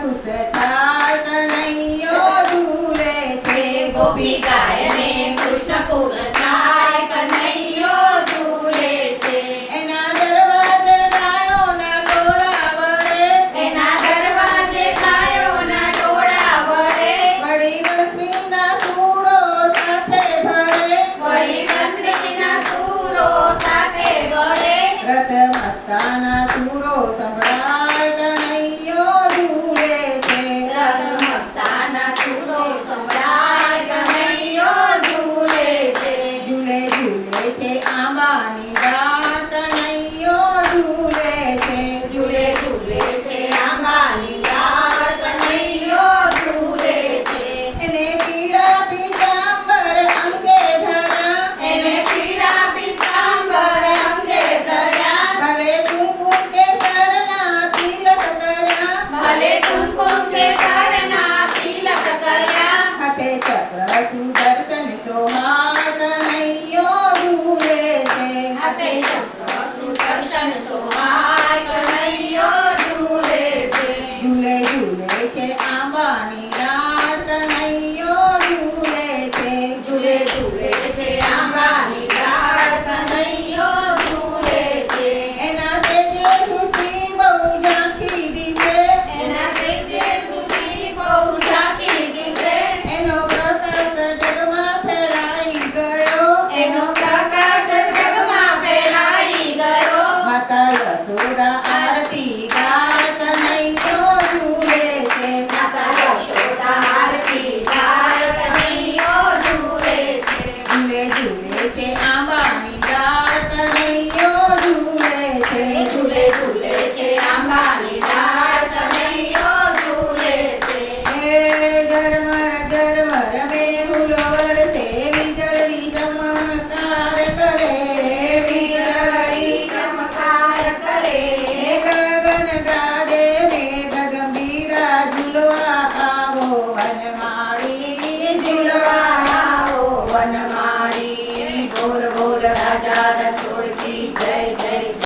ખુશ થાય કનૈયો ઝૂલે છે ગોપી ગાય ને કૃષ્ણ ખુશ થાય કનૈયો ઝૂલે છે એના દરવાજે ગાયોના ટોળા વળે એના દરવાજે ગાયોના ટોળા વળે વળી બંસીના સૂરો સાથે ભરે વળી બંસીના સૂરો સાથે વળે રસ મસ્તાના સૂરો સંભળાય કનૈયો ઝૂલે છે રસ મસ્તાના સૂરો સંભળાય કનૈયો ઝૂલે છે ઝૂલે ઝૂલે છે આંબાની ડાળ કનૈયો ઝૂલે છે ઝૂલે ઝૂલે છે આંબાની ડાળ કનૈયો ઝૂલે છે એને પીળા પીતાંબર અંગે ધરા એને પીળા પીતાંબર અંગે ધર્યા ભલે કુમકુમ કેસરના તિલક કર્યા ભલે કુમકુમ કેસરના તિલક કર્યા હાથે ચક્ર સુદર્શન સોહાય કનૈયો ઝૂલે છે હાથે ચક્ર સુદર્શન સોહાય કનૈયો ઝૂલે છે ઝૂલે ઝૂલે છે આંબાની ડાળ કનૈયો ઝૂલે છે ઝૂલે ઝૂલે છે આંબાની ડાળ કનૈયો ઝૂલે છે એના તેજે સુટી બહુ ઝાંખી દિશે એના તેજે સુધી બહુ ઝાંખી દીધે એનો પ્રકાશ જગમાં ફેલાઈ ગયો એનો પ્રકાશ જગમાં ફેલાઈ ગયો માતા યશોદા આરતી ગાય કનૈયો ઝૂલે છે માતા યશોદા આરતી ગાય કનૈયો ઝૂલે છે ઝૂલે ઝૂલે છે આંબાની ડાળ કનૈયો ઝૂલે છે ઝૂલે ઝૂલે છે આંબાની ડાળ કનૈયો ઝૂલે છે હે ઝરમર ઝરમર મેહુલો વરસે વીજળી ચમકાર કરે વીજળી ચમકાર કરે ગગન ગાજે મેઘ ગંભીરા ઝૂલવા આવો વનમાળી ઝૂલવા આવો વનમાળી બોલ બોલ રાજા